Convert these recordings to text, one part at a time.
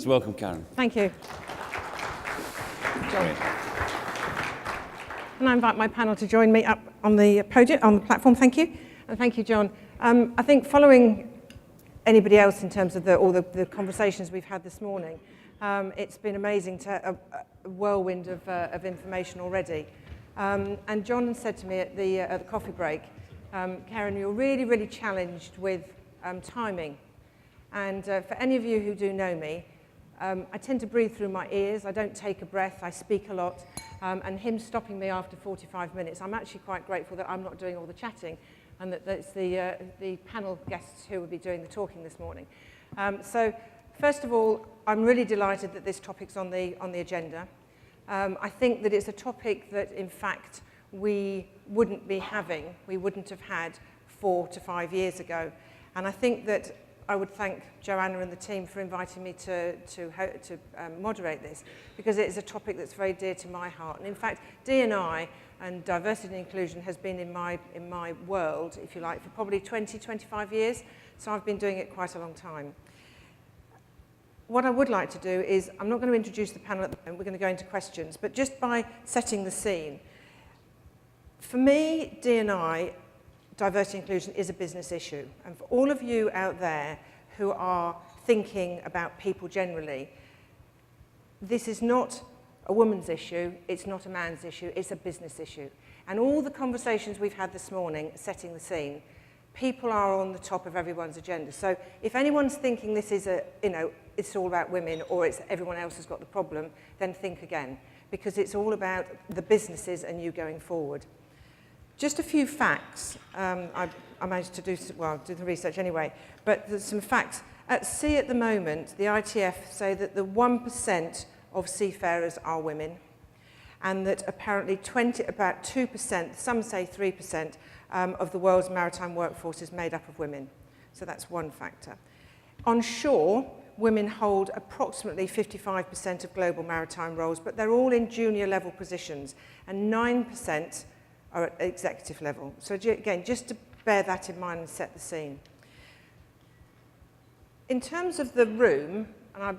much. Welcome, Karen. Thank you. John. And I invite my panel to join me up on the podium, on the platform. Thank you. And thank you, John. I think following anybody else in terms of all the conversations we've had this morning, it's been amazing to a whirlwind of information already. And John said to me at the coffee break, Karen, you're really, really challenged with timing. And for any of you who do know me, I tend to breathe through my ears. I don't take a breath. I speak a lot. And him stopping me after 45 minutes, I'm actually quite grateful that I'm not doing all the chatting and that it's the panel guests who will be doing the talking this morning. So first of all, I'm really delighted that this topic's on the agenda. I think that it's a topic that, in fact, we wouldn't have had 4 to 5 years ago. And I think that I would thank Joanna and the team for inviting me to moderate this, because it is a topic that's very dear to my heart. And in fact, D&I and diversity and inclusion has been in my world, if you like, for probably 20, 25 years. So I've been doing it quite a long time. What I would like to do is, I'm not going to introduce the panel at the moment, we're going to go into questions, but just by setting the scene. For me, D&I, diversity and inclusion, is a business issue. And for all of you out there who are thinking about people generally, this is not a woman's issue, it's not a man's issue, it's a business issue. And all the conversations we've had this morning, setting the scene, people are on the top of everyone's agenda. So if anyone's thinking this is it's all about women or it's everyone else has got the problem, then think again, because it's all about the businesses and you going forward. Just a few facts. I managed to do the research anyway, but there's some facts. At sea at the moment, the ITF say that the 1% of seafarers are women, and that apparently about 2%, some say 3%, of the world's maritime workforce is made up of women. So that's one factor. On shore, women hold approximately 55% of global maritime roles, but they're all in junior level positions, and 9% are at executive level. So again, just to bear that in mind and set the scene. In terms of the room, and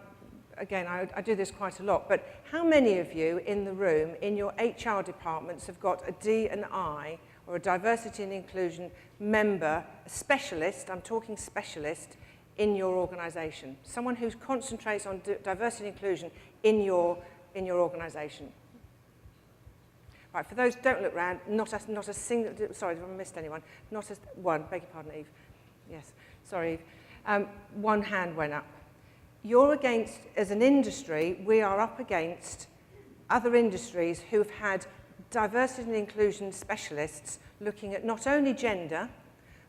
I do this quite a lot, but how many of you in the room, in your HR departments, have got a D&I or a diversity and inclusion member, a specialist, I'm talking specialist, in your organisation? Someone who concentrates on diversity and inclusion in your organisation. Right, for those, don't look round, not a single, sorry, have I missed anyone? Not a one, beg your pardon, Eve. Yes, sorry, Eve. One hand went up. You're against, as an industry, we are up against other industries who've had diversity and inclusion specialists looking at not only gender,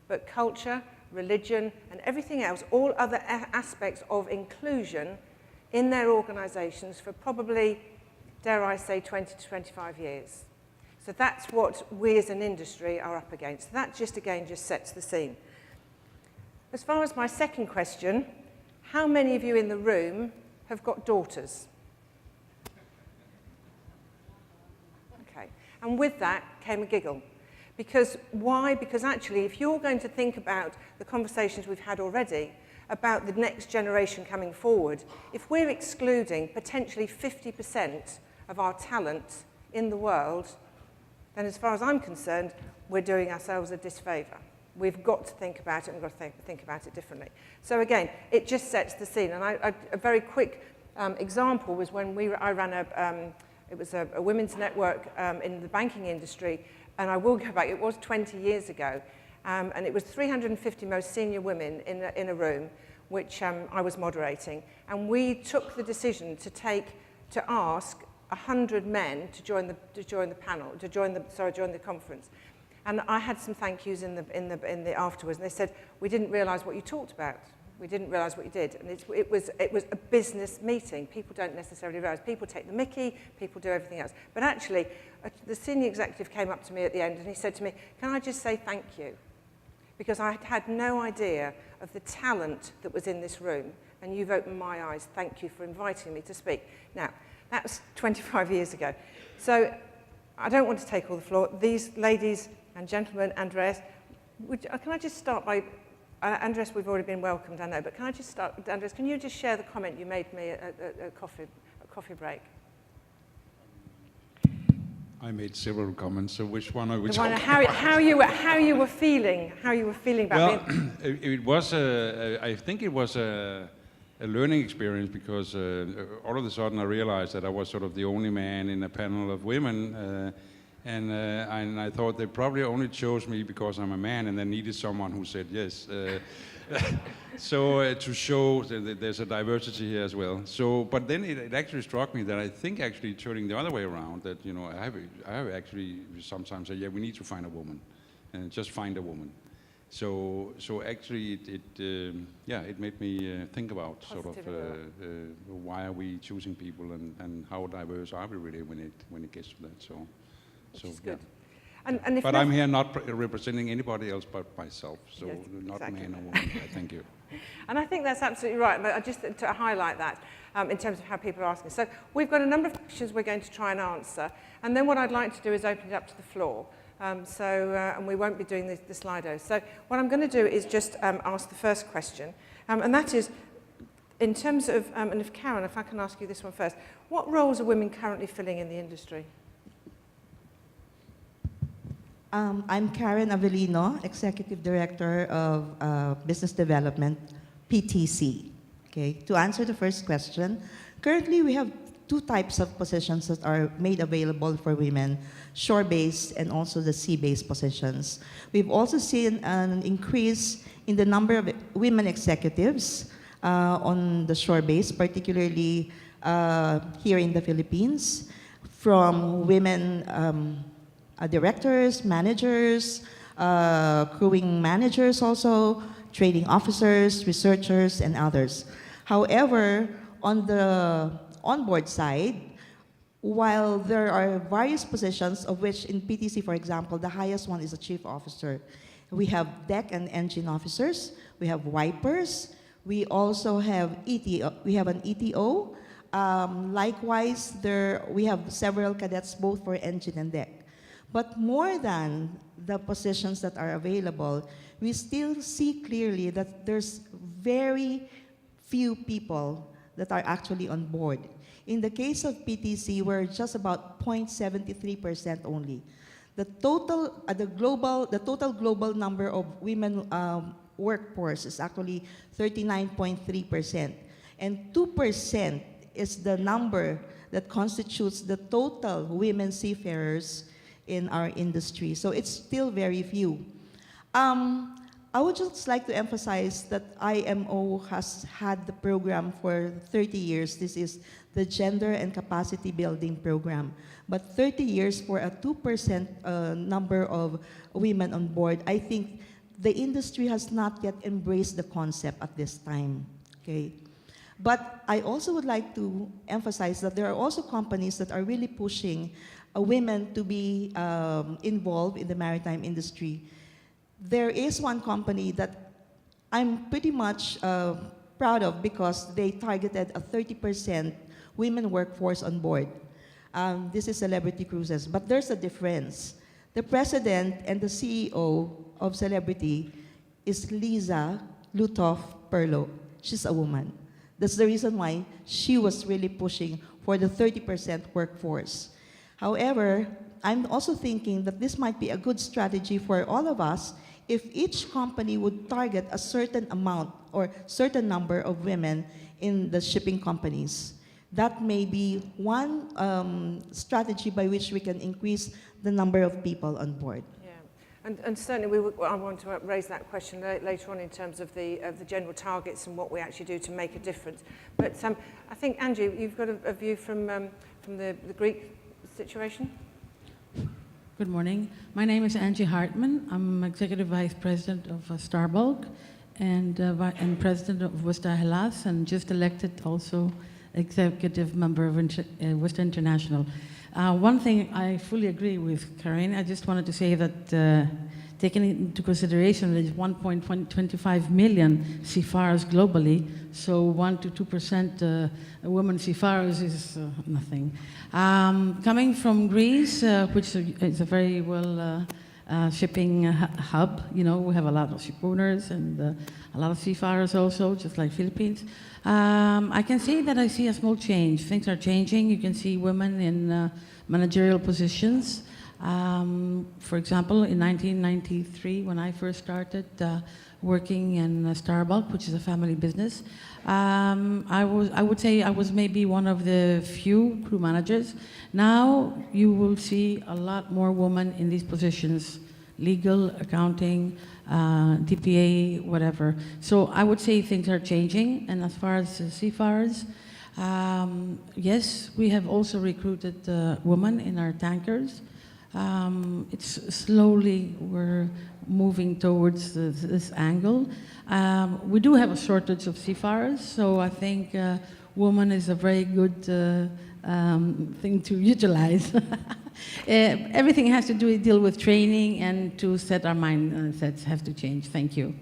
but culture, religion, and everything else, all other aspects of inclusion in their organisations for probably, dare I say, 20 to 25 years. So that's what we as an industry are up against. That just, again, just sets the scene. As far as my second question, how many of you in the room have got daughters? Okay, and with that came a giggle. Because why? Because actually, if you're going to think about the conversations we've had already about the next generation coming forward, if we're excluding potentially 50% of our talent in the world, then as far as I'm concerned, we're doing ourselves a disfavour. We've got to think about it and we've got to think about it differently. So again, it just sets the scene. And a very quick example was when I ran it was a women's network in the banking industry, and I will go back, it was 20 years ago, and it was 350 most senior women in a room, which I was moderating, and we took the decision to ask 100 men to join the conference. And I had some thank yous in the afterwards, and they said, we didn't realise what you talked about. We didn't realise what you did. And it was a business meeting. People don't necessarily realise. People take the mickey, people do everything else. But actually, the senior executive came up to me at the end and he said to me, can I just say thank you? Because I had no idea of the talent that was in this room, and you've opened my eyes. Thank you for inviting me to speak. Now, that was 25 years ago. So I don't want to take all the floor. These ladies and gentlemen, Andreas, can I just start by Andreas, we've already been welcomed, I know, but can I just start, Andreas, can you just share the comment you made to me at a coffee break? I made several comments, so which one are we The one, talking how you were feeling about well, it was, I think it was a learning experience because all of a sudden I realized that I was sort of the only man in a panel of women, and I thought they probably only chose me because I'm a man and they needed someone who said yes. So to show that there's a diversity here as well. So, but then it actually struck me that I think actually turning the other way around, that, you know, I have actually sometimes said, yeah, we need to find a woman, and just find a woman. So actually it made me think about sort of why are we choosing people and how diverse are we really when it gets to that. So good. Yeah. And if but I'm here not representing anybody else but myself, so yes, not exactly. man or woman. Thank you. And I think that's absolutely right, but just to highlight that in terms of how people are asking. So we've got a number of questions we're going to try and answer, and then what I'd like to do is open it up to the floor. And we won't be doing the Slido. So what I'm going to do is just ask the first question, and that is, in terms of, and if Karen, if I can ask you this one first, what roles are women currently filling in the industry? I'm Karen Avellino, Executive Director of Business Development, PTC. Okay, to answer the first question, currently we have two types of positions that are made available for women, shore-based and also the sea-based positions. We've also seen an increase in the number of women executives on the shore-based, particularly here in the Philippines, from women directors, managers, crewing managers also, trading officers, researchers, and others. However, on the onboard side, while there are various positions, of which in PTC, for example, the highest one is a chief officer. We have deck and engine officers, we have wipers, we also have ETO, we have an ETO. Likewise, we have several cadets both for engine and deck. But more than the positions that are available, we still see clearly that there's very few people that are actually on board. In the case of PTC, we're just about 0.73% only. The total global number of women workforce is actually 39.3%, and 2% is the number that constitutes the total women seafarers in our industry. So it's still very few. I would just like to emphasize that IMO has had the program for 30 years. This is the Gender and Capacity Building Program. But 30 years for a 2% number of women on board, I think the industry has not yet embraced the concept at this time. Okay? But I also would like to emphasize that there are also companies that are really pushing women to be involved in the maritime industry. There is one company that I'm pretty much proud of because they targeted a 30% women workforce on board. This is Celebrity Cruises, but there's a difference. The president and the CEO of Celebrity is Lisa Lutoff-Perlo. She's a woman. That's the reason why she was really pushing for the 30% workforce. However, I'm also thinking that this might be a good strategy for all of us if each company would target a certain amount or certain number of women in the shipping companies. That may be one strategy by which we can increase the number of people on board. Yeah, and certainly I want to raise that question later on in terms of the general targets and what we actually do to make a difference. But I think, Andrew, you've got a view from the Greek situation? Good morning. My name is Angie Hartman. I'm Executive Vice President of Starbulk and President of Wista Hellas, and just elected also Executive Member of Wista International. One thing I fully agree with Karen. I just wanted to say that taking into consideration that there's 1.25 million seafarers globally, so 1 to 2% women seafarers is nothing. Coming from Greece, which is a very well shipping hub. You know, we have a lot of ship owners and a lot of seafarers also, just like Philippines. I can say that I see a small change. Things are changing. You can see women in managerial positions. For example, in 1993, when I first started working in Starbulk, which is a family business, I would say I was maybe one of the few crew managers. Now you will see a lot more women in these positions, legal, accounting, DPA, whatever. So I would say things are changing. And as far as seafarers, yes, we have also recruited women in our tankers. It's slowly we're moving towards this angle. We do have a shortage of seafarers, so I think woman is a very good thing to utilize. Everything has to deal with training, and to set our mindsets have to change. Thank you.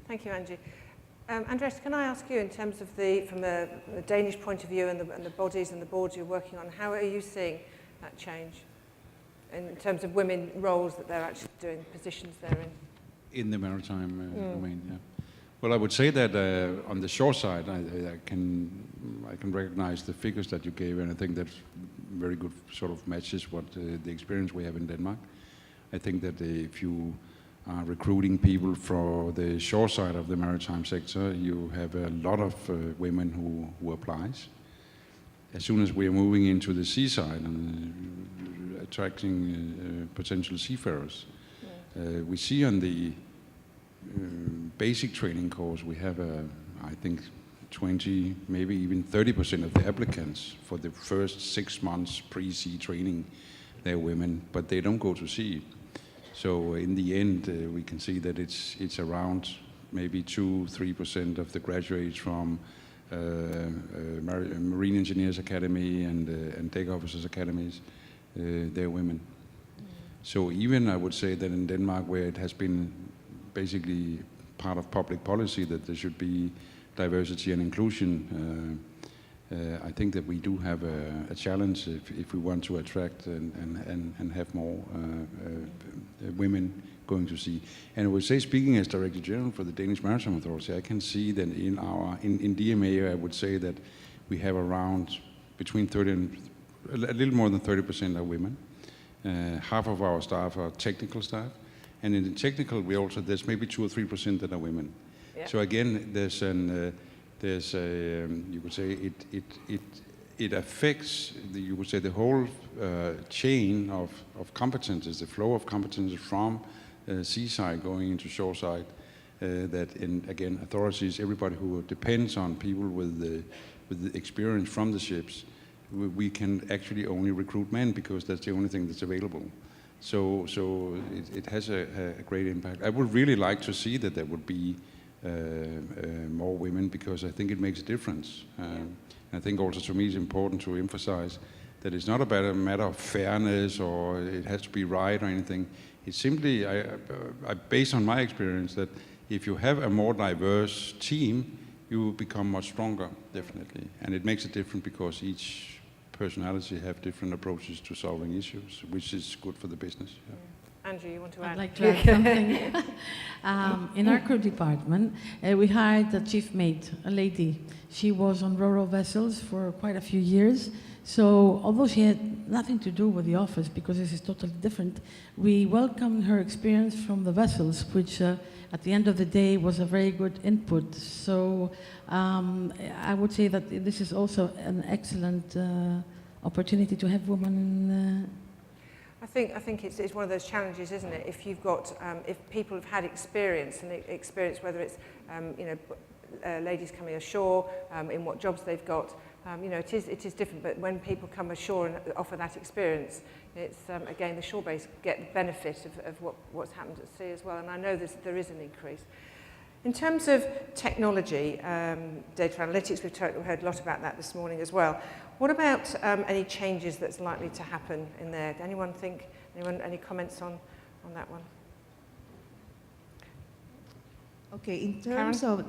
Thank you, Angie. Andreas, can I ask you, in terms of from the Danish point of view and the bodies and the boards you're working on, how are you seeing that change in terms of women roles that they're actually doing, positions they're in? In the maritime domain, yeah. Well, I would say that on the shore side, I can recognize the figures that you gave, and I think that's very good, sort of matches what the experience we have in Denmark. I think that if you are recruiting people for the shore side of the maritime sector, you have a lot of women who applies. As soon as we are moving into the seaside and attracting potential seafarers, we see on the basic training course we have, I think, 20, maybe even 30% of the applicants for the first 6 months pre-sea training. They're women, but they don't go to sea. So in the end, we can see that it's around maybe 2-3% of the graduates from Marine Engineers Academy and Deck Officers Academies. They're women. So even I would say that in Denmark, where it has been basically part of public policy that there should be diversity and inclusion, I think that we do have a challenge if we want to attract and have more women going to sea. And I would say, speaking as Director General for the Danish Maritime Authority, I can see that in DMA, I would say that we have around between 30 and a little more than 30% are women. Half of our staff are technical staff, and in the technical, there's maybe 2 or 3% that are women. Yeah. So again, you could say it affects the whole chain of competences, the flow of competences from seaside going into shoreside. Again, authorities, everybody who depends on people with the experience from the ships, we can actually only recruit men because that's the only thing that's available. So it has a great impact. I would really like to see that there would be more women, because I think it makes a difference. I think also, to me, it's important to emphasize that it's not about a matter of fairness or it has to be right or anything. It's simply, based on my experience, that if you have a more diverse team, you will become much stronger, definitely. And it makes a difference because each personality have different approaches to solving issues, which is good for the business. Yeah. Andrew, you want to add? I'd like to add something. In our crew department, we hired a chief mate, a lady. She was on ro-ro vessels for quite a few years. So although she had nothing to do with the office, because this is totally different, we welcomed her experience from the vessels, which at the end of the day was a very good input. So I would say that this is also an excellent opportunity to have women. I think it's one of those challenges, isn't it? If you've got, if people have had experience, whether it's ladies coming ashore, in what jobs they've got, it is different. But when people come ashore and offer that experience, it's again, the shore base get the benefit of what's happened at sea as well. And I know there is an increase. In terms of technology, data analytics, we've heard a lot about that this morning as well. What about any changes that's likely to happen in there? Anyone any comments on that one? Okay, in terms of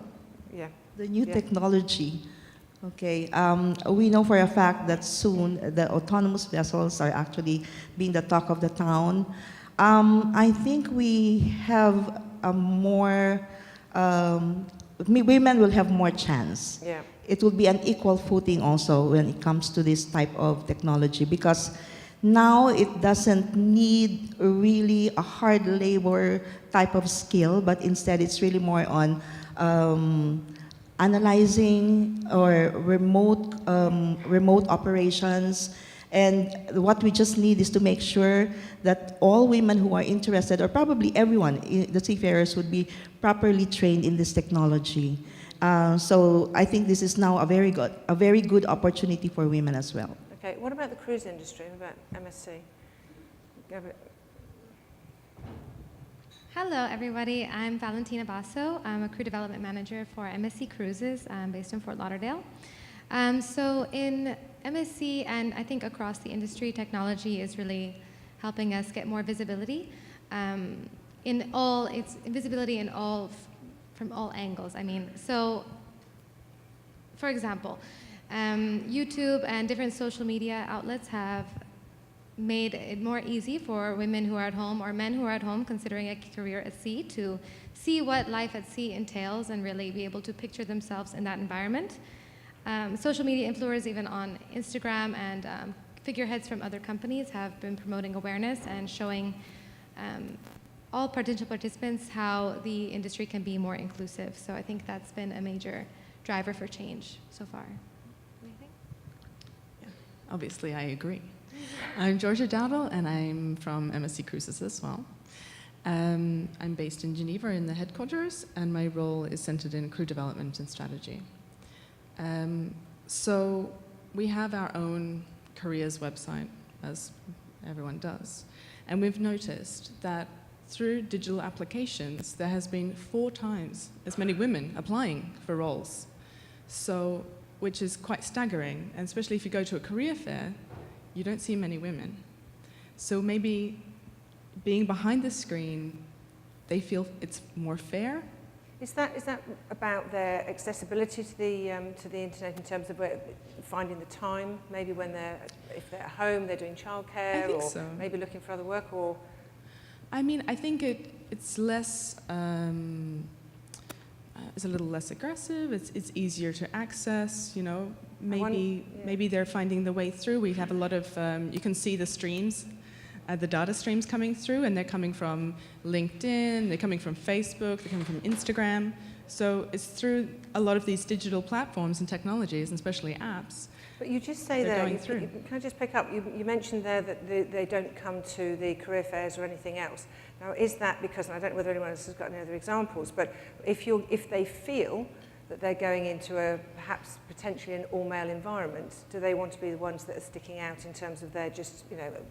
the new Yeah. technology, okay, we know for a fact that soon the autonomous vessels are actually being the talk of the town. I think we have a more, women will have more chance. Yeah. It will be an equal footing also when it comes to this type of technology, because now it doesn't need really a hard labor type of skill, but instead it's really more on analyzing or remote operations. And what we just need is to make sure that all women who are interested, or probably everyone, the seafarers, would be properly trained in this technology. So I think this is now a very good opportunity for women as well. Okay, what about the cruise industry? What about MSC? Hello, everybody. I'm Valentina Basso. I'm a crew development manager for MSC Cruises based in Fort Lauderdale. So in MSC, and I think across the industry, technology is really helping us get more visibility. It's visibility from all angles. I mean, so for example, YouTube and different social media outlets have made it more easy for women who are at home or men who are at home considering a career at sea to see what life at sea entails and really be able to picture themselves in that environment. Social media influencers, even on Instagram, and figureheads from other companies have been promoting awareness and showing all potential participants how the industry can be more inclusive. So I think that's been a major driver for change so far. What do you think? Yeah, obviously I agree. I'm Georgia Dowdle, and I'm from MSC Cruises as well. I'm based in Geneva in the headquarters, and my role is centered in crew development and strategy. So we have our own careers website, as everyone does, and we've noticed that through digital applications, there has been 4 times as many women applying for roles, so which is quite staggering, and especially if you go to a career fair, you don't see many women. So maybe being behind the screen, they feel it's more fair. Is that about their accessibility to the internet in terms of finding the time? Maybe if they're at home, they're doing childcare, I think or so. maybe looking for other work, or. I mean, I think it's less. It's a little less aggressive. It's easier to access. You know, maybe they're finding the way through. We have a lot of. You can see the streams. The data streams coming through, and they're coming from LinkedIn, they're coming from Facebook, they're coming from Instagram. So it's through a lot of these digital platforms and technologies, and especially apps. But you just say there, through. Can I just pick up, you mentioned there that they don't come to the career fairs or anything else. Now, is that because, and I don't know whether anyone else has got any other examples, but if they feel that they're going into a perhaps potentially an all-male environment, do they want to be the ones that are sticking out in terms of they're just,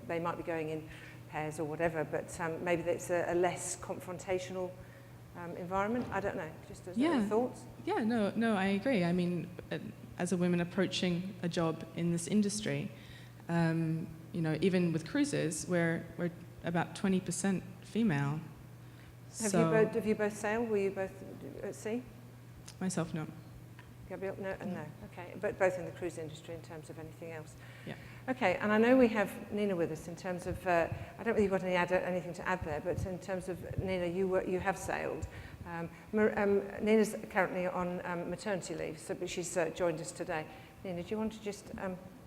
they might be going in pairs or whatever, but maybe it's a less confrontational environment? I don't know. Just as any thoughts? Yeah, no, I agree. I mean, as a woman approaching a job in this industry, even with cruises, we're about 20% female. Have you both sailed? Were you both at sea? Myself, no. Gabrielle? No, and no. Okay, but both in the cruise industry in terms of anything else. Yeah. Okay, and I know we have Nina with us in terms of, I don't know if you've got anything to add there, but in terms of, Nina, you have sailed. Nina's currently on maternity leave, but she's joined us today. Nina, do you want to just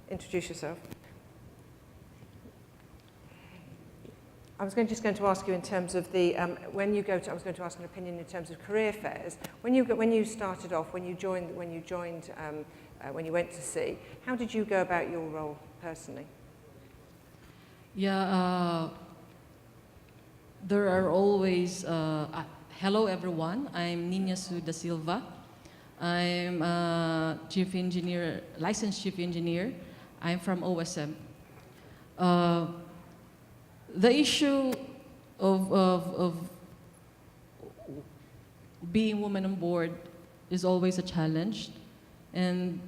introduce yourself? I was just going to ask you in terms of the when you go to. I was going to ask an opinion in terms of career fairs. When you started off, when you went to sea, how did you go about your role personally? Yeah, there are always. Hello, everyone. I'm Nina Su da Silva. I'm a chief engineer, licensed chief engineer. I'm from OSM. The issue of being woman on board is always a challenge, and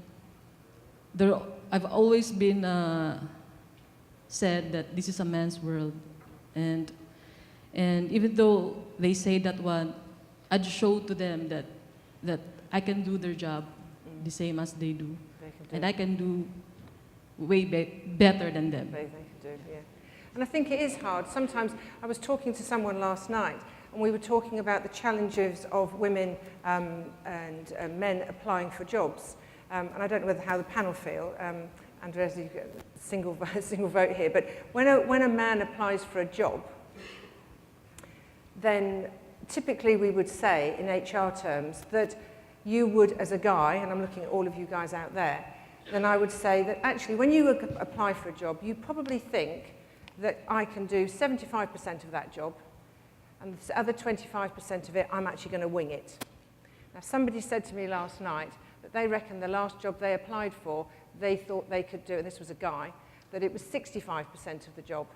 I've always been said that this is a man's world, and even though they say that one, I'd show to them that I can do their job the same as they do, and I can do way better than them. They can do, yeah. And I think it is hard. Sometimes I was talking to someone last night, and we were talking about the challenges of women and men applying for jobs. And I don't know how the panel feel. Andreas, you get a single vote here. But when a man applies for a job, then typically we would say in HR terms that you would, as a guy, and I'm looking at all of you guys out there, then I would say that actually when you apply for a job, you probably think that I can do 75% of that job, and the other 25% of it, I'm actually going to wing it. Now, somebody said to me last night that they reckon the last job they applied for, they thought they could do, and this was a guy, that it was 65% of the job.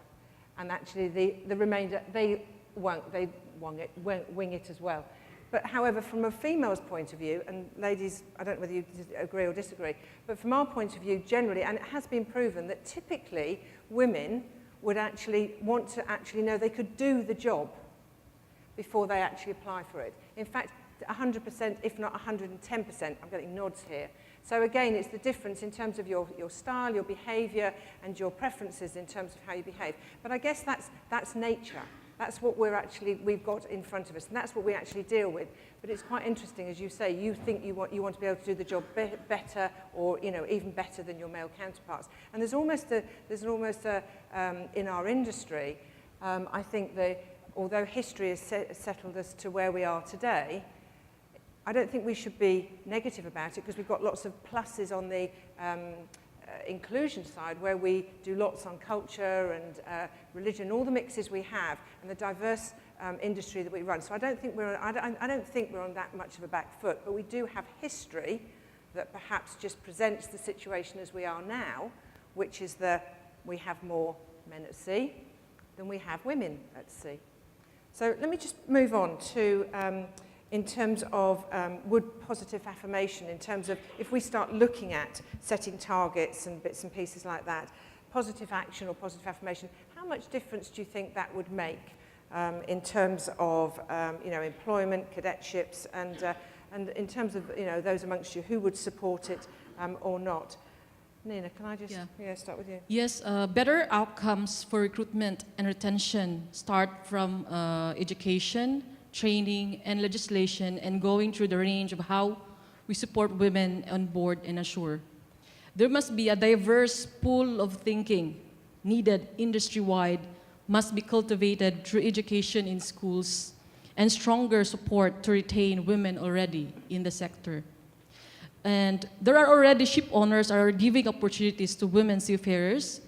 And actually the remainder, they wing it as well. But however, from a female's point of view, and ladies, I don't know whether you agree or disagree, but from our point of view generally, and it has been proven that typically women would actually want to actually know they could do the job before they actually apply for it. In fact, 100%, if not 110%, I'm getting nods here. So again, it's the difference in terms of your style, your behaviour, and your preferences in terms of how you behave. But I guess that's nature. That's what we've got in front of us, and that's what we actually deal with. But it's quite interesting, as you say, you think you want to be able to do the job better, or even better than your male counterparts. And there's almost in our industry, I think although history has settled us to where we are today, I don't think we should be negative about it, because we've got lots of pluses on the inclusion side, where we do lots on culture and religion, all the mixes we have, and the diverse industry that we run. So I don't think we're on that much of a back foot, but we do have history that perhaps just presents the situation as we are now, which is that we have more men at sea than we have women at sea. So let me just move on to in terms of would positive affirmation, in terms of if we start looking at setting targets and bits and pieces like that, positive action or positive affirmation, how much difference do you think that would make in terms of employment, cadetships, and in terms of those amongst you who would support it or not? Nina, can I just start with you? Yes, better outcomes for recruitment and retention start from education, training, and legislation, and going through the range of how we support women on board and ashore. There must be a diverse pool of thinking needed industry-wide, must be cultivated through education in schools, and stronger support to retain women already in the sector. And there are already ship owners are giving opportunities to women seafarers,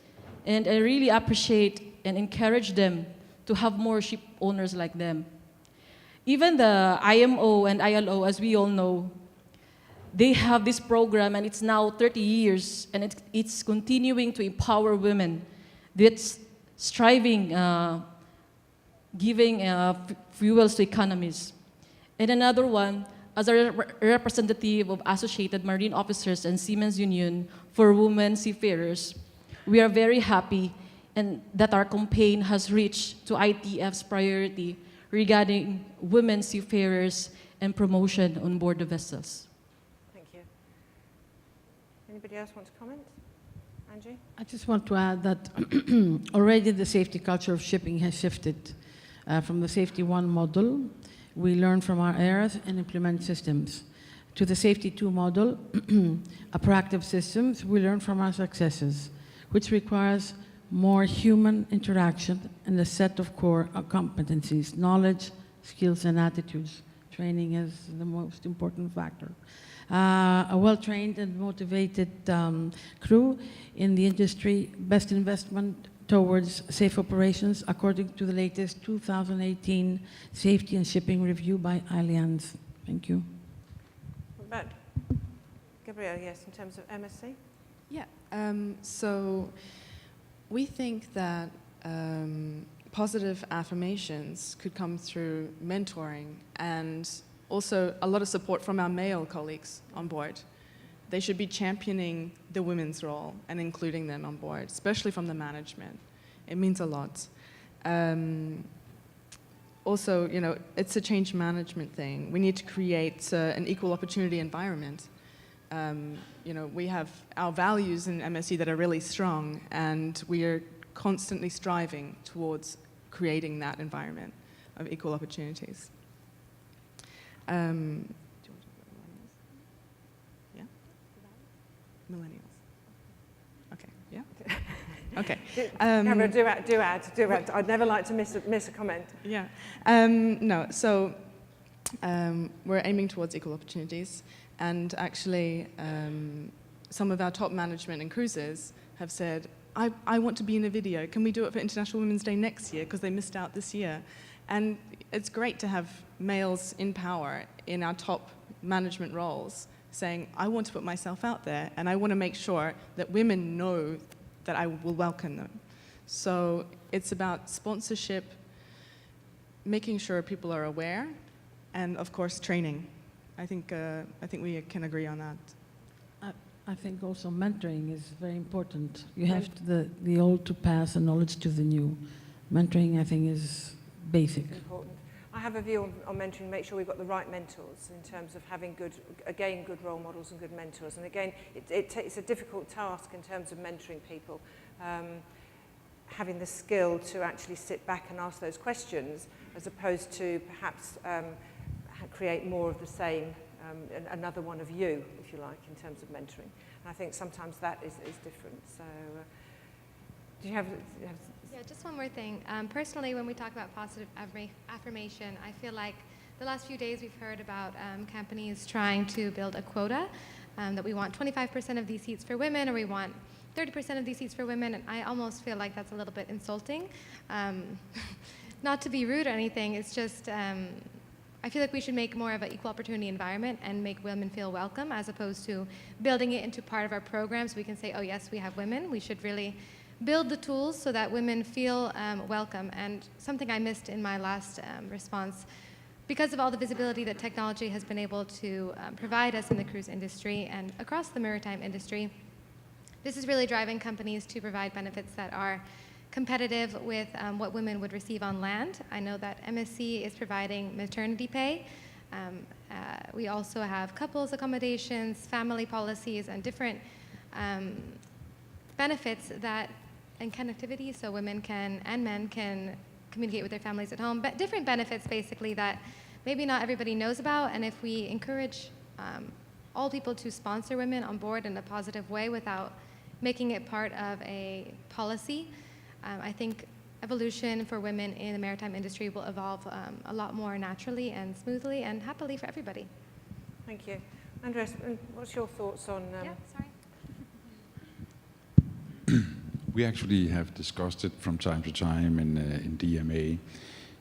and I really appreciate and encourage them to have more ship owners like them. Even the IMO and ILO, as we all know, they have this program, and it's now 30 years, and it's continuing to empower women. That's striving, giving fuels to economies. And another one, as a representative of Associated Marine Officers and Seamen's Union for Women Seafarers, we are very happy and that our campaign has reached to ITF's priority regarding women seafarers and promotion on board the vessels. Thank you. Anybody else want to comment? Angie? I just want to add that already the safety culture of shipping has shifted from the Safety 1 model. We learn from our errors and implement systems. To the Safety 2 model, a proactive systems, we learn from our successes, which requires more human interaction and a set of core competencies, knowledge, skills, and attitudes. Training is the most important factor. A well-trained and motivated crew in the industry, best investment towards safe operations according to the latest 2018 Safety and Shipping Review by Allianz. Thank you. What about Gabrielle, yes, in terms of MSc? Yeah, so we think that positive affirmations could come through mentoring and also a lot of support from our male colleagues on board. They should be championing the women's role and including them on board, especially from the management. It means a lot. Also, it's a change management thing. We need to create an equal opportunity environment. We have our values in MSc that are really strong, and we are constantly striving towards creating that environment of equal opportunities. Do you want to talk about millennials? Yeah? Millennials. Okay, yeah? Okay. Cameron, do add. I'd never like to miss a comment. Yeah. No, so we're aiming towards equal opportunities, and actually some of our top management in cruises have said, I want to be in a video. Can we do it for International Women's Day next year, because they missed out this year? And it's great to have males in power in our top management roles saying, I want to put myself out there, and I want to make sure that women know that I will welcome them. So it's about sponsorship, making sure people are aware, and of course training. I think we can agree on that. I think also mentoring is very important. You have the old to pass and knowledge to the new. Mentoring, I think, is basic. Important. I have a view on mentoring, make sure we've got the right mentors in terms of having good role models and good mentors. And again, it's a difficult task in terms of mentoring people. Having the skill to actually sit back and ask those questions, as opposed to perhaps create more of the same, another one of you, if you like, in terms of mentoring. And I think sometimes that is different. So, do you have Yeah, just one more thing. Personally, when we talk about positive affirmation, I feel like the last few days we've heard about companies trying to build a quota, that we want 25% of these seats for women, or we want 30% of these seats for women, and I almost feel like that's a little bit insulting. Not to be rude or anything, it's just, I feel like we should make more of an equal opportunity environment and make women feel welcome, as opposed to building it into part of our program so we can say, oh yes, we have women. We should really build the tools so that women feel welcome. And something I missed in my last response, because of all the visibility that technology has been able to provide us in the cruise industry and across the maritime industry, this is really driving companies to provide benefits that are competitive with what women would receive on land. I know that MSC is providing maternity pay. We also have couples accommodations, family policies, and different benefits that, and connectivity, so women can and men can communicate with their families at home. But different benefits, basically, that maybe not everybody knows about. And if we encourage all people to sponsor women on board in a positive way without making it part of a policy, I think evolution for women in the maritime industry will evolve a lot more naturally and smoothly and happily for everybody. Thank you. Andreas, what's your thoughts on... Yeah, sorry. We actually have discussed it from time to time in DMA.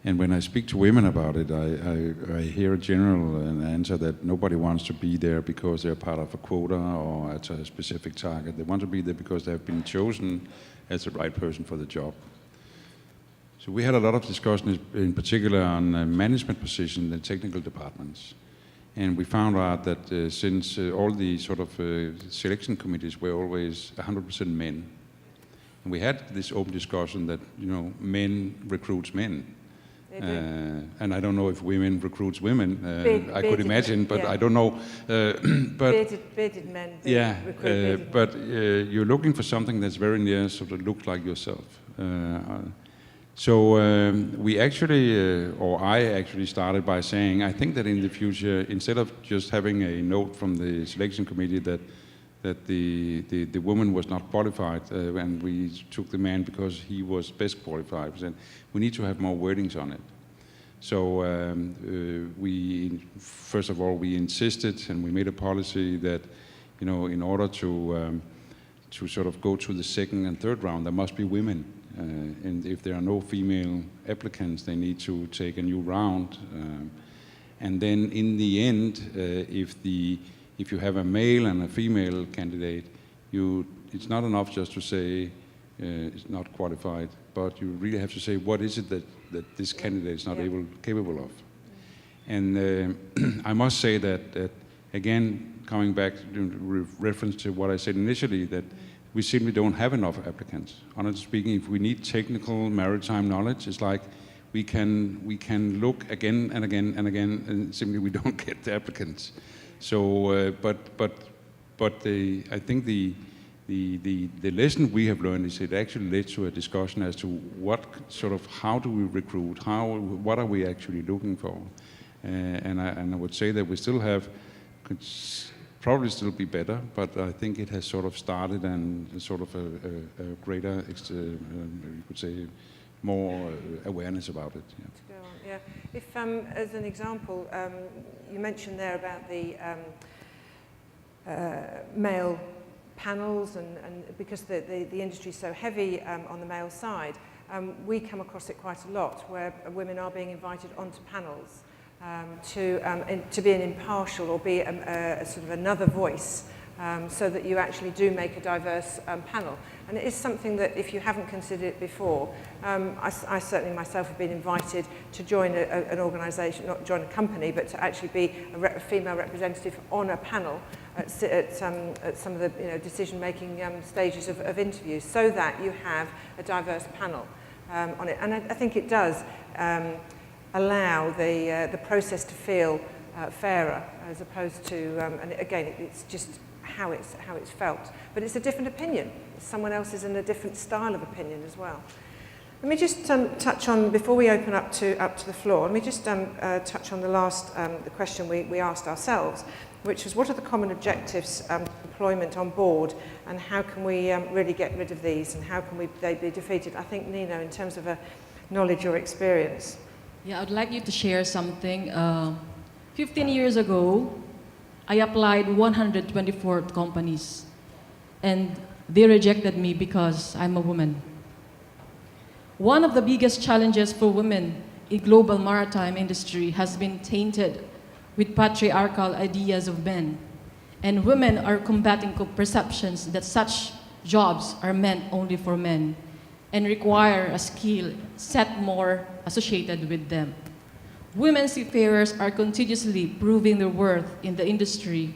And when I speak to women about it, I hear a general answer that nobody wants to be there because they're part of a quota or at a specific target. They want to be there because they have been chosen as the right person for the job. So we had a lot of discussions, in particular on management positions in technical departments. And we found out that since all the sort of selection committees were always 100% men, and we had this open discussion that, you know, men recruits men. And I don't know if women recruits women. I could imagine, but yeah. I don't know. But bearded men. Yeah, but you're looking for something that's very near, sort of looks like yourself. So we actually, or I actually started by saying, I think that in the future, instead of just having a note from the selection committee that the woman was not qualified, and we took the man because he was best qualified, we need to have more wordings on it. So we, first of all, we insisted and we made a policy that, you know, in order to sort of go to the second and third round, there must be women. And if there are no female applicants, they need to take a new round. And then in the end, if you have a male and a female candidate, it's not enough just to say it's not qualified, but you really have to say what is it that this candidate is not capable of. And I must say that again, coming back to reference to what I said initially, that we simply don't have enough applicants. Honestly speaking, if we need technical maritime knowledge, it's like we can look again and again and again, and simply we don't get the applicants. So, I think the lesson we have learned is it actually led to a discussion as to how do we recruit, what are we actually looking for, and I would say that we still could probably still be better, but I think it has sort of started and sort of a greater, you could say, more awareness about it. Yeah. To go on, yeah. If, as an example, you mentioned there about the male panels, and because the industry is so heavy on the male side, we come across it quite a lot, where women are being invited onto panels to be an impartial or be a sort of another voice, so that you actually do make a diverse panel. And it is something that, if you haven't considered it before, I certainly myself have been invited to join an organisation, not join a company, but to actually be a female representative on a panel at some of the decision-making stages of interviews, so that you have a diverse panel on it. And I think it does allow the process to feel fairer, as opposed to, and again, it's just how it's felt. But it's a different opinion. Someone else is in a different style of opinion as well. Let me just touch on, before we open up to the floor, let me just touch on the last the question we asked ourselves, which was, what are the common objectives deployment on board, and how can we really get rid of these, and how can they be defeated? I think, Nina, in terms of knowledge or experience. Yeah, I'd like you to share something. 15 years ago, I applied 124 companies, and they rejected me because I'm a woman. One of the biggest challenges for women in global maritime industry has been tainted with patriarchal ideas of men, and women are combating perceptions that such jobs are meant only for men and require a skill set more associated with them. Women seafarers are continuously proving their worth in the industry,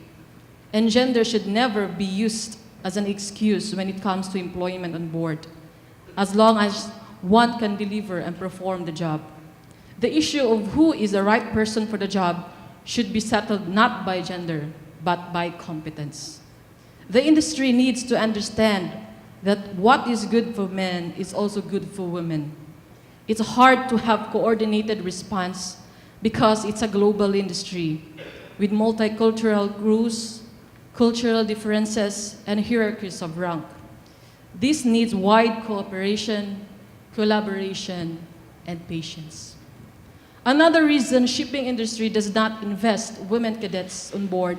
and gender should never be used as an excuse when it comes to employment on board, as long as one can deliver and perform the job. The issue of who is the right person for the job should be settled not by gender, but by competence. The industry needs to understand that what is good for men is also good for women. It's hard to have coordinated response because it's a global industry with multicultural crews, cultural differences, and hierarchies of rank. This needs wide cooperation, collaboration, and patience. Another reason shipping industry does not invest women cadets on board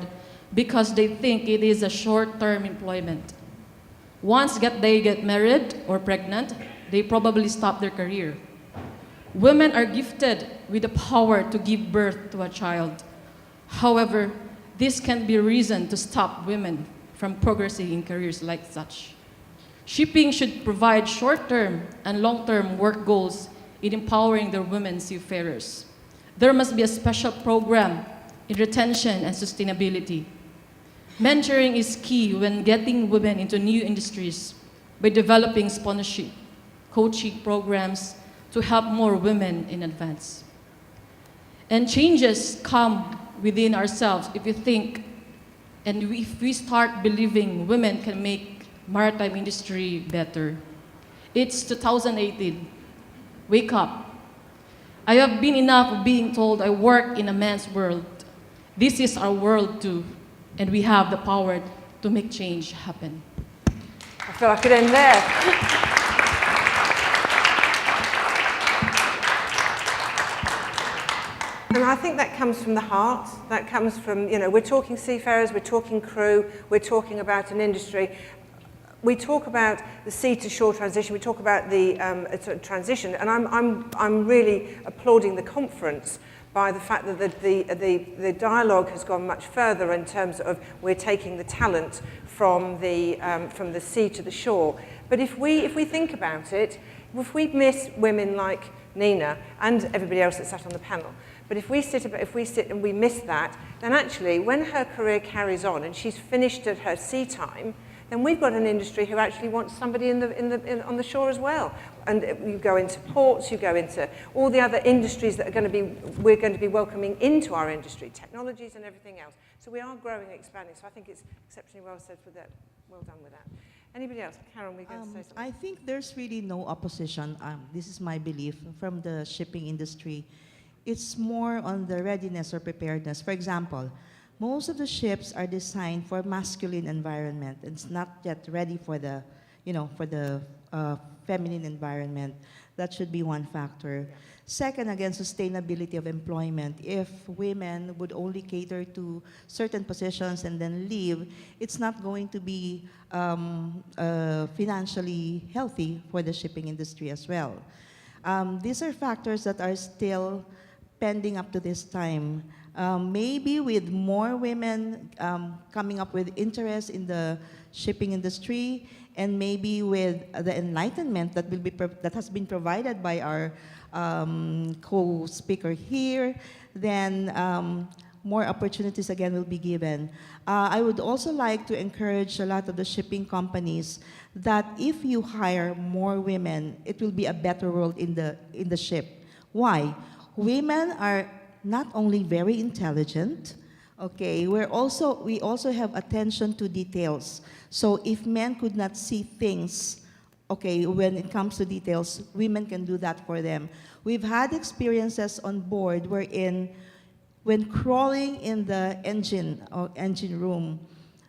because they think it is a short-term employment. Once they get married or pregnant, they probably stop their career. Women are gifted with the power to give birth to a child. However, this can be a reason to stop women from progressing in careers like such. Shipping should provide short-term and long-term work goals in empowering their women seafarers. There must be a special program in retention and sustainability. Mentoring is key when getting women into new industries by developing sponsorship, coaching programs to help more women in advance. And changes come within ourselves if we think and if we start believing women can make maritime industry better. It's 2018. Wake up. I have been enough of being told I work in a man's world. This is our world too, and we have the power to make change happen. I feel I could end there. And I think that comes from the heart. That comes from, we're talking seafarers, we're talking crew, we're talking about an industry. We talk about the sea to shore transition, we talk about the transition, and I'm really applauding the conference by the fact that the dialogue has gone much further in terms of we're taking the talent from the sea to the shore. But if we think about it, if we miss women like Nina and everybody else that sat on the panel, but if we sit and we miss that, then actually when her career carries on and she's finished at her sea time, then we've got an industry who actually wants somebody on the shore as well. And you go into ports, you go into all the other industries that we're going to be welcoming into our industry, technologies and everything else. So we are growing and expanding. So I think it's exceptionally well said for that. Well done with that. Anybody else? Karen, we're going to say something. I think there's really no opposition. This is my belief from the shipping industry. It's more on the readiness or preparedness. For example, most of the ships are designed for masculine environment. It's not yet ready for the, for the feminine environment. That should be one factor. Yeah. Second, again, sustainability of employment. If women would only cater to certain positions and then leave, it's not going to be financially healthy for the shipping industry as well. These are factors that are still pending up to this time. Maybe with more women coming up with interest in the shipping industry, and maybe with the enlightenment that will be that has been provided by our co-speaker here, then more opportunities again will be given. I would also like to encourage a lot of the shipping companies that if you hire more women, it will be a better world in the ship. Why? Women are not only very intelligent, okay, we also have attention to details. So if men could not see things, okay, when it comes to details, women can do that for them. We've had experiences on board wherein when crawling in the engine room,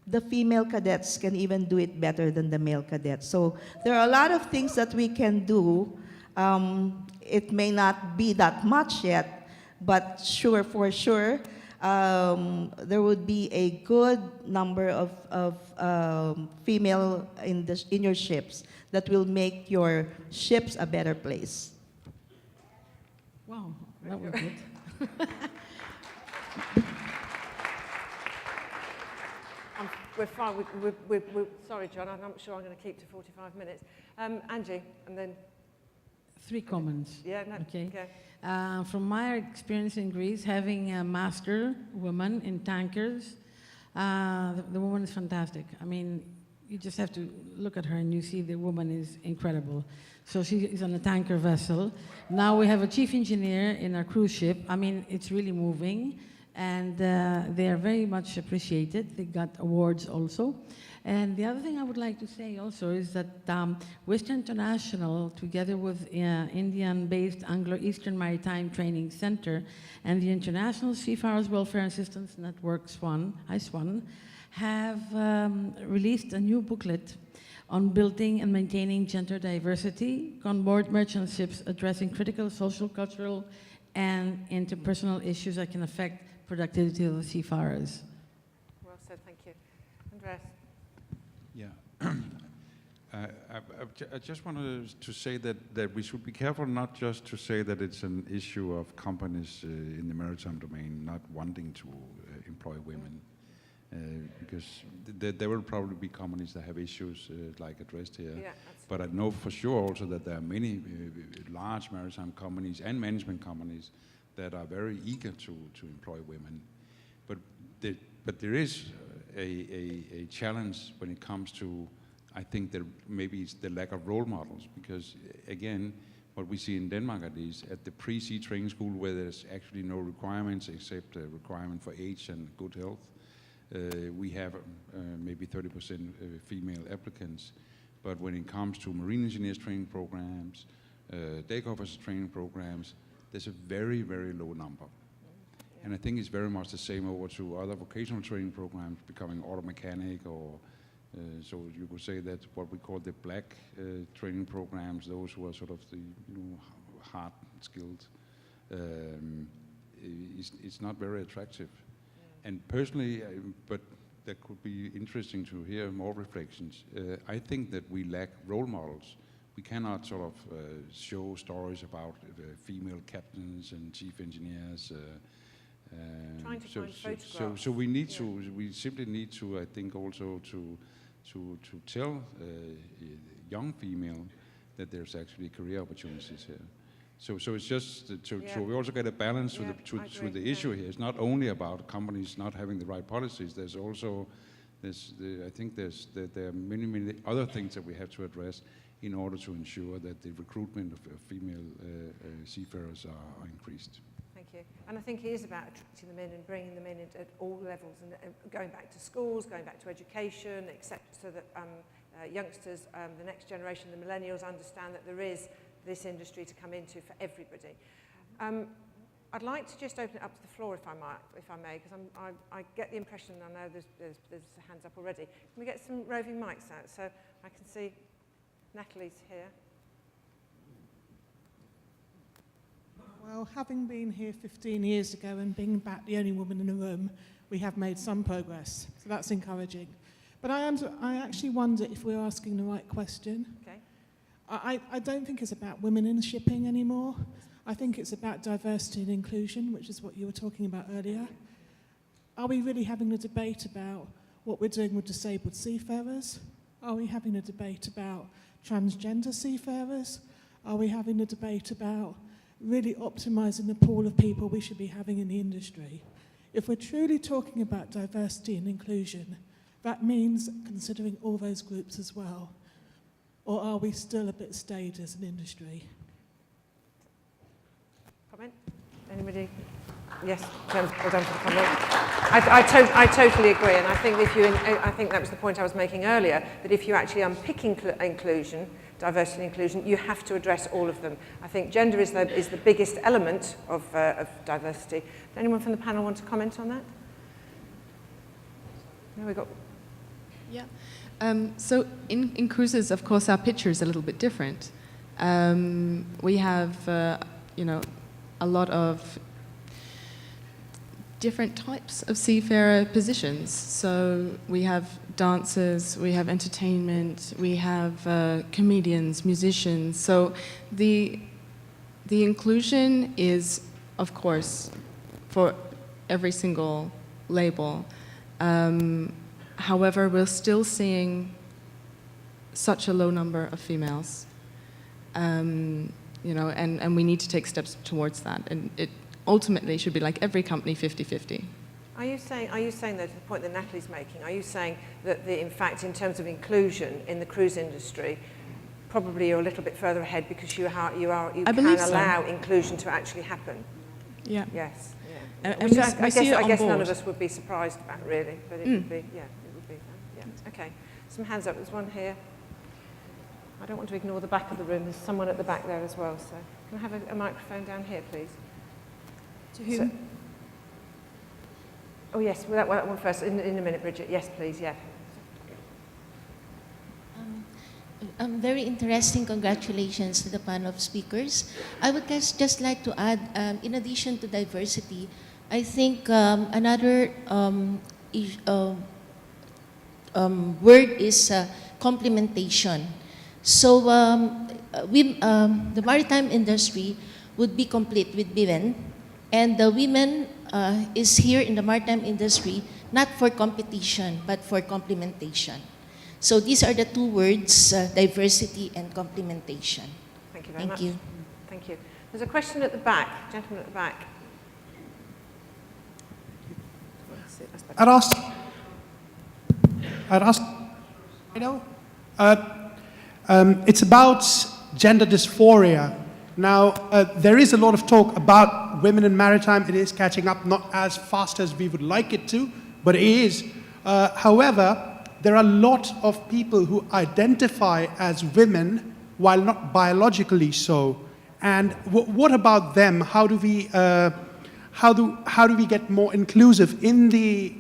the female cadets can even do it better than the male cadets. So there are a lot of things that we can do. It may not be that much yet, but for sure, there would be a good number of female in your ships that will make your ships a better place. Wow, that was good. We're fine. We're sorry, John. I'm not sure I'm going to keep to 45 minutes. Angie, and then 3 comments. Yeah, no, okay. Okay. From my experience in Greece, having a master woman in tankers, the woman is fantastic. I mean, you just have to look at her and you see the woman is incredible. So she is on a tanker vessel. Now we have a chief engineer in our cruise ship. I mean, it's really moving, and they are very much appreciated. They got awards also. And the other thing I would like to say also is that Western International, together with Indian-based Anglo-Eastern Maritime Training Center and the International Seafarers Welfare Assistance Network, ISWAN, have released a new booklet on building and maintaining gender diversity on board merchant ships, addressing critical social, cultural, and interpersonal issues that can affect productivity of the seafarers. Well said, thank you. Andreas. Yeah. I just wanted to say that we should be careful not just to say that it's an issue of companies in the maritime domain not wanting to employ women. Because there will probably be companies that have issues like addressed here. Yeah, but I know for sure also that there are many large maritime companies and management companies that are very eager to employ women. But there is a challenge when it comes to, I think that maybe it's the lack of role models, because again, what we see in Denmark at the pre-sea training school, where there's actually no requirements except a requirement for age and good health. We have maybe 30% female applicants, but when it comes to marine engineers training programs, deck officer training programs, there's a very, very low number. Yeah. And I think it's very much the same over to other vocational training programs, becoming auto mechanic, or so you could say that what we call the black training programs, those who are sort of the hard skilled, it's not very attractive. And personally, but that could be interesting to hear more reflections. I think that we lack role models. We cannot sort of show stories about female captains and chief engineers. Trying to find photographs. So we need to. We simply need to. I think also to tell young female that there's actually career opportunities here. So it's just so we also get a balance to the issue here. It's not only about companies not having the right policies. There's also I think there are many other things that we have to address in order to ensure that the recruitment of female seafarers are increased. Thank you. And I think it is about attracting them in and bringing them in at all levels, and going back to schools, going back to education, except so that youngsters, the next generation, the millennials, understand that there is this industry to come into for everybody. I'd like to just open it up to the floor, if I may, because I get the impression, I know there's hands up already. Can we get some roving mics out so I can see Natalie's here? Well, having been here 15 years ago and being back the only woman in the room, we have made some progress, so that's encouraging. But I actually wonder if we're asking the right question. Okay. I don't think it's about women in shipping anymore. I think it's about diversity and inclusion, which is what you were talking about earlier. Are we really having a debate about what we're doing with disabled seafarers? Are we having a debate about transgender seafarers? Are we having a debate about really optimising the pool of people we should be having in the industry? If we're truly talking about diversity and inclusion, that means considering all those groups as well. Or are we still a bit staid as an industry? Comment? Anybody? Yes, well done for the comment. I totally agree, and I think I think that was the point I was making earlier, that if you actually unpick inclusion, diversity and inclusion, you have to address all of them. I think gender is the biggest element of diversity. Does anyone from the panel want to comment on that? No, we got. Yeah. So in cruises, of course, our picture is a little bit different. We have, a lot of different types of seafarer positions. So we have dancers, we have entertainment, we have comedians, musicians. So the inclusion is, of course, for every single label. However, we're still seeing such a low number of females, and we need to take steps towards that. And it ultimately should be like every company, 50-50. Are you saying though, to the point that Natalie's making, are you saying that in fact, in terms of inclusion in the cruise industry, probably you're a little bit further ahead because you can allow inclusion to actually happen? Yeah. Yes. Yeah. And Which I guess none of us would be surprised about, really, but it would be, yeah. Yeah. Okay, some hands up. There's one here. I don't want to ignore the back of the room. There's someone at the back there as well. So can I have a microphone down here, please? To whom? Oh yes, well, that one first. In a minute, Bridget. Yes, please. Yeah. Very interesting. Congratulations to the panel of speakers. I would just like to add, in addition to diversity, I think another word is complementation. So the maritime industry would be complete with women, and the women is here in the maritime industry not for competition but for complementation. So these are the two words, diversity and complementation. Thank you very much. Thank you. Thank you. There's a question at the back, gentleman at the back. I'd ask, it's about gender dysphoria. Now, there is a lot of talk about women in maritime. It is catching up, not as fast as we would like it to, but it is. However, there are a lot of people who identify as women while not biologically so. And what about them? How do we get more inclusive in the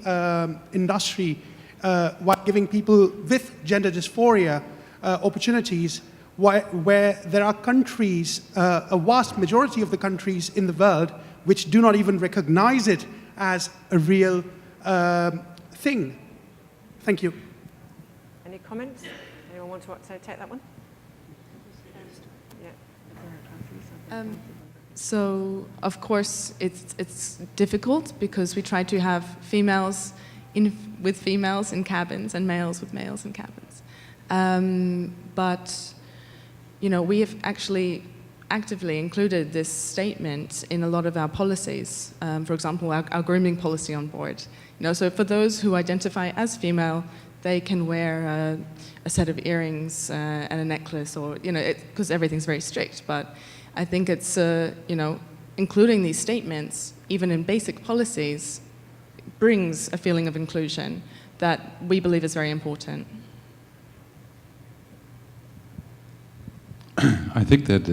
industry while giving people with gender dysphoria opportunities, where there are countries, a vast majority of the countries in the world, which do not even recognize it as a real thing? Thank you. Any comments? Anyone want to take that one? Yeah. So, of course, it's difficult because we try to have females with females in cabins and males with males in cabins. But, we have actually actively included this statement in a lot of our policies. For example, our grooming policy on board. So for those who identify as female, they can wear a set of earrings and a necklace, or because everything's very strict. But I think it's including these statements, even in basic policies, brings a feeling of inclusion that we believe is very important. I think that,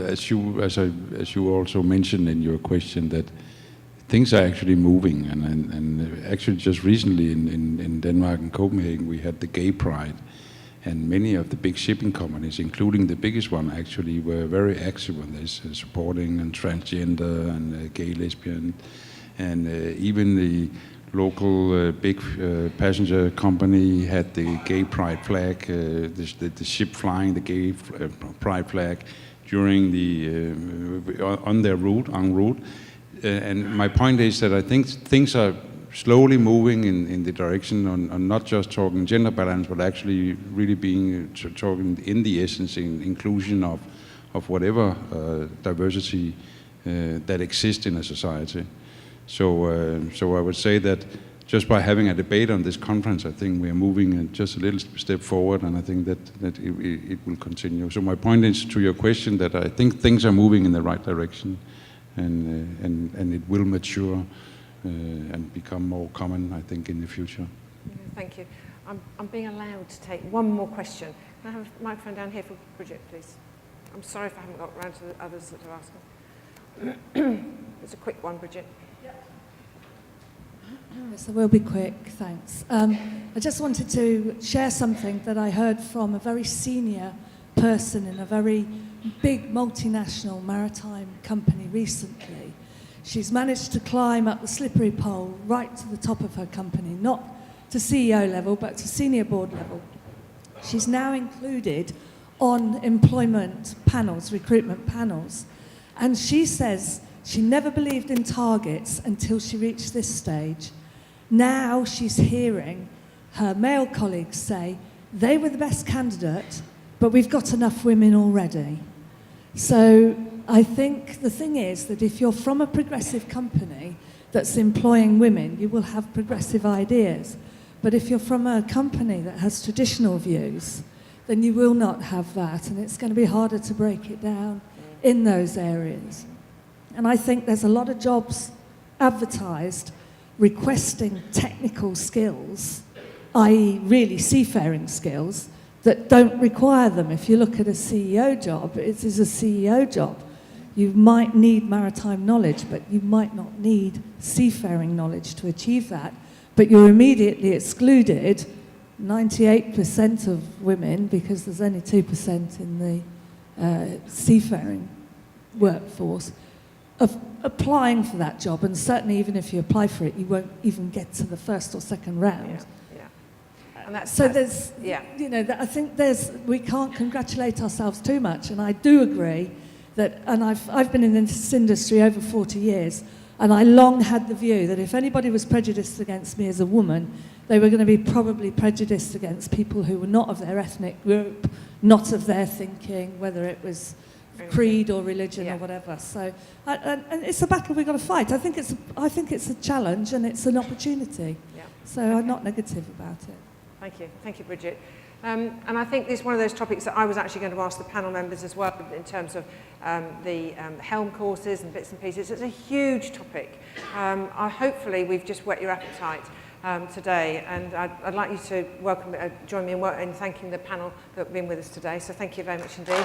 as you also mentioned in your question, that things are actually moving, and actually just recently in Denmark and Copenhagen we had the Gay Pride, and many of the big shipping companies, including the biggest one, actually were very active on this, supporting and transgender and gay, lesbian, and even the local big passenger company had the Gay Pride flag, the ship flying the Gay Pride flag during on their route, en route. And my point is that I think things are slowly moving in the direction on not just talking gender balance, but actually really being talking in the essence in inclusion of whatever diversity that exists in a society. So I would say that just by having a debate on this conference, I think we are moving just a little step forward, and I think that it will continue. So my point is to your question that I think things are moving in the right direction, and it will mature and become more common, I think, in the future. Yeah, thank you. I'm being allowed to take one more question. Can I have a microphone down here for Bridget, please? I'm sorry if I haven't got around to the others that are asking. It's a quick one, Bridget. Yes, I will be quick, thanks. I just wanted to share something that I heard from a very senior person in a very big multinational maritime company recently. She's managed to climb up the slippery pole right to the top of her company, not to CEO level, but to senior board level. She's now included on employment panels, recruitment panels, and she says she never believed in targets until she reached this stage. Now she's hearing her male colleagues say, they were the best candidate, but we've got enough women already. So I think the thing is that if you're from a progressive company that's employing women, you will have progressive ideas. But if you're from a company that has traditional views, then you will not have that, and it's going to be harder to break it down in those areas. And I think there's a lot of jobs advertised requesting technical skills, i.e. really seafaring skills, that don't require them. If you look at a CEO job, it is a CEO job. You might need maritime knowledge, but you might not need seafaring knowledge to achieve that. But you're immediately excluded 98% of women, because there's only 2% in the seafaring workforce, of applying for that job, and certainly even if you apply for it, you won't even get to the first or second round. Yeah. And there's, you know, I think we can't congratulate ourselves too much, and I do agree that, and I've been in this industry over 40 years, and I long had the view that if anybody was prejudiced against me as a woman, they were going to be probably prejudiced against people who were not of their ethnic group, not of their thinking, whether it was creed or religion or whatever. So, and it's a battle we've got to fight. I think it's a challenge and it's an opportunity. Yeah. So I'm not negative about it. Thank you, Bridget. And I think this is one of those topics that I was actually going to ask the panel members as well, in terms of the helm courses and bits and pieces. It's a huge topic. Hopefully we've just whet your appetite today, and I'd like you to join me in thanking the panel that have been with us today. So thank you very much indeed.